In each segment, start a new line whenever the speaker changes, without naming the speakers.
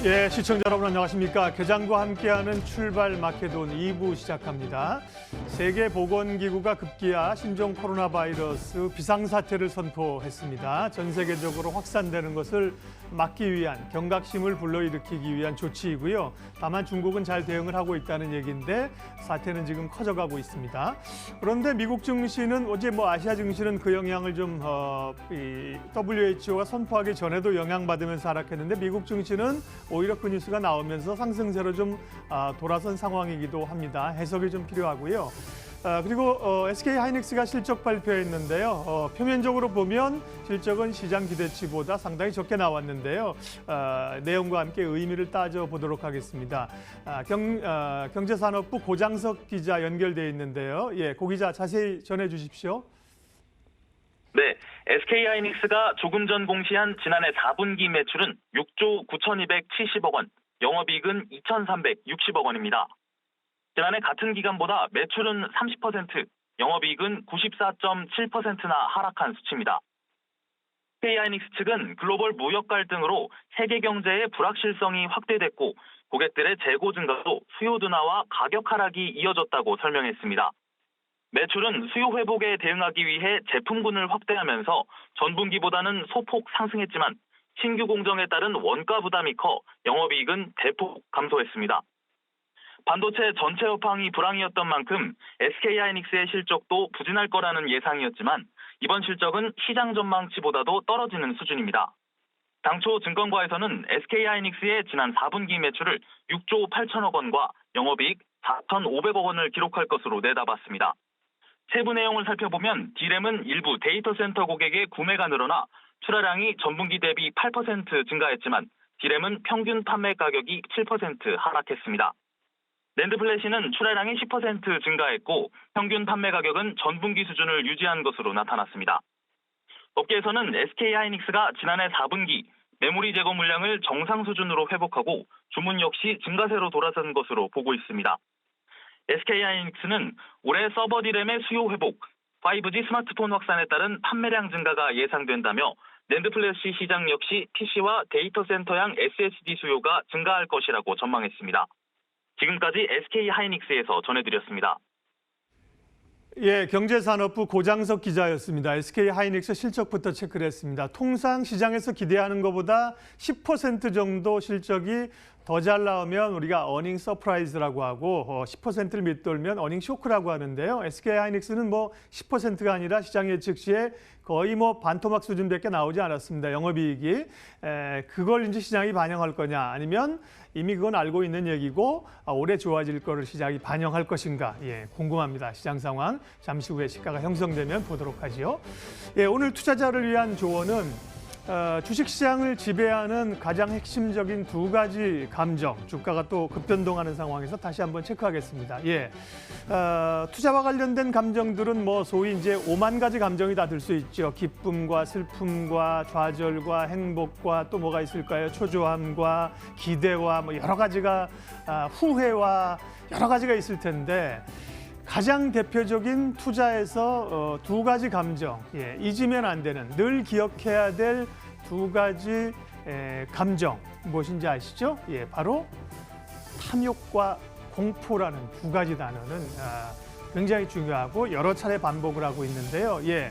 예, 시청자 여러분 안녕하십니까. 개장과 함께하는 출발 마케돈 2부 시작합니다. 세계보건기구가 급기야 신종 코로나 바이러스 비상사태를 선포했습니다. 전 세계적으로 확산되는 것을 막기 위한 경각심을 불러일으키기 위한 조치이고요. 다만 중국은 잘 대응을 하고 있다는 얘기인데 사태는 지금 커져가고 있습니다. 그런데 미국 증시는 어제 아시아 증시는 그 영향을 좀 WHO가 선포하기 전에도 영향받으면서 하락했는데 미국 증시는 오히려 그 뉴스가 나오면서 상승세로 좀 돌아선 상황이기도 합니다. 해석이 좀 필요하고요. 그리고 SK하이닉스가 실적 발표했는데요. 표면적으로 보면 실적은 시장 기대치보다 상당히 적게 나왔는데요. 내용과 함께 의미를 따져보도록 하겠습니다. 경제산업부 고장석 기자 연결돼 있는데요. 예, 고 기자 자세히 전해주십시오.
네, SK하이닉스가 조금 전 공시한 지난해 4분기 매출은 6조 9,270억 원, 영업이익은 2,360억 원입니다. 지난해 같은 기간보다 매출은 30%, 영업이익은 94.7%나 하락한 수치입니다. SK하이닉스 측은 글로벌 무역 갈등으로 세계 경제의 불확실성이 확대됐고 고객들의 재고 증가도 수요 둔화와 가격 하락이 이어졌다고 설명했습니다. 매출은 수요 회복에 대응하기 위해 제품군을 확대하면서 전분기보다는 소폭 상승했지만 신규 공정에 따른 원가 부담이 커 영업이익은 대폭 감소했습니다. 반도체 전체 업황이 불황이었던 만큼 SK하이닉스의 실적도 부진할 거라는 예상이었지만 이번 실적은 시장 전망치보다도 떨어지는 수준입니다. 당초 증권가에서는 SK하이닉스의 지난 4분기 매출을 6조 8천억 원과 영업이익 4,500억 원을 기록할 것으로 내다봤습니다. 세부 내용을 살펴보면 D램은 일부 데이터 센터 고객의 구매가 늘어나 출하량이 전분기 대비 8% 증가했지만 D램은 평균 판매 가격이 7% 하락했습니다. 낸드 플래시는 출하량이 10% 증가했고 평균 판매 가격은 전분기 수준을 유지한 것으로 나타났습니다. 업계에서는 SK하이닉스가 지난해 4분기 메모리 재고 물량을 정상 수준으로 회복하고 주문 역시 증가세로 돌아선 것으로 보고 있습니다. SK하이닉스는 올해 서버 D램의 수요 회복, 5G 스마트폰 확산에 따른 판매량 증가가 예상된다며 낸드 플래시 시장 역시 PC와 데이터 센터형 SSD 수요가 증가할 것이라고 전망했습니다. 지금까지 SK하이닉스에서 전해드렸습니다.
예, 경제산업부 고장석 기자였습니다. SK하이닉스 실적부터 체크를 했습니다. 통상 시장에서 기대하는 것보다 10% 정도 실적이 더 잘 나오면 우리가 어닝 서프라이즈라고 하고 10%를 밑돌면 어닝 쇼크라고 하는데요. SK하이닉스는 10%가 아니라 시장 예측 시에 거의 반토막 수준밖에 나오지 않았습니다. 영업이익이. 그걸 이제 시장이 반영할 거냐 아니면 이미 그건 알고 있는 얘기고 올해 좋아질 거를 시장이 반영할 것인가. 예, 궁금합니다. 시장 상황. 잠시 후에 시가가 형성되면 보도록 하죠. 예, 오늘 투자자를 위한 조언은 주식시장을 지배하는 가장 핵심적인 두 가지 감정, 주가가 또 급변동하는 상황에서 다시 한번 체크하겠습니다. 예, 투자와 관련된 감정들은 소위 이제 5만 가지 감정이 다 들 수 있죠. 기쁨과 슬픔과 좌절과 행복과 또 뭐가 있을까요? 초조함과 기대와 여러 가지가 후회와 여러 가지가 있을 텐데 가장 대표적인 투자에서 두 가지 감정, 예, 잊으면 안 되는, 늘 기억해야 될 두 가지 감정 무엇인지 아시죠? 예, 바로 탐욕과 공포라는 두 가지 단어는 굉장히 중요하고 여러 차례 반복을 하고 있는데요. 예,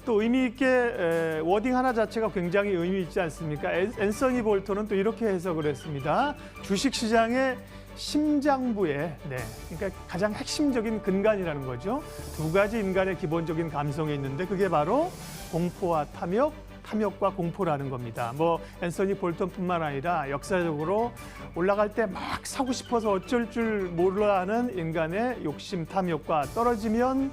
또 의미 있게 워딩 하나 자체가 굉장히 의미 있지 않습니까? 앤서니 볼턴은 또 이렇게 해석을 했습니다. 주식시장의 심장부에, 그러니까 가장 핵심적인 근간이라는 거죠. 두 가지 인간의 기본적인 감성이 있는데 그게 바로 공포와 탐욕, 탐욕과 공포라는 겁니다. 앤서니 볼턴뿐만 아니라 역사적으로 올라갈 때 막 사고 싶어서 어쩔 줄 몰라 하는 인간의 욕심, 탐욕과 떨어지면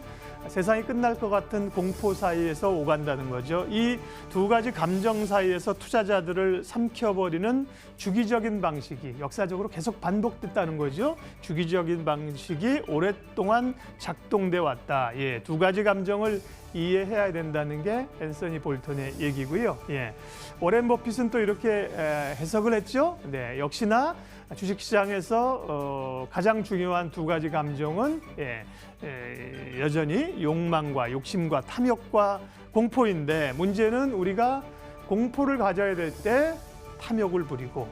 세상이 끝날 것 같은 공포 사이에서 오간다는 거죠. 이 두 가지 감정 사이에서 투자자들을 삼켜버리는 주기적인 방식이 역사적으로 계속 반복됐다는 거죠. 주기적인 방식이 오랫동안 작동돼 왔다. 예, 두 가지 감정을 이해해야 된다는 게 앤서니 볼턴의 얘기고요. 예, 워렌 버핏은 또 이렇게 해석을 했죠. 네, 역시나 주식시장에서 가장 중요한 두 가지 감정은 여전히 욕망과 욕심과 탐욕과 공포인데 문제는 우리가 공포를 가져야 될 때 탐욕을 부리고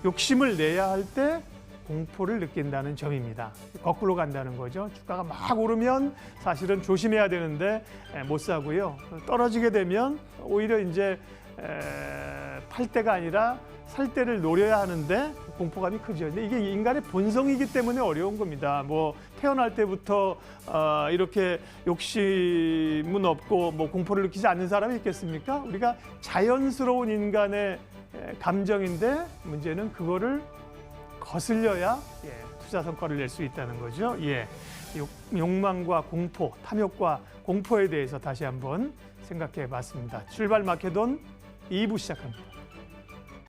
욕심을 내야 할 때 공포를 느낀다는 점입니다. 거꾸로 간다는 거죠. 주가가 막 오르면 사실은 조심해야 되는데 못 사고요. 떨어지게 되면 오히려 이제 팔 때가 아니라 살 때를 노려야 하는데 공포감이 크죠. 근데 이게 인간의 본성이기 때문에 어려운 겁니다. 뭐 태어날 때부터 이렇게 욕심은 없고 뭐 공포를 느끼지 않는 사람이 있겠습니까? 우리가 자연스러운 인간의 감정인데 문제는 그거를 거슬려야 투자 성과를 낼 수 있다는 거죠. 욕망과 공포, 탐욕과 공포에 대해서 다시 한번 생각해 봤습니다. 출발 마케돈 2부 시작합니다.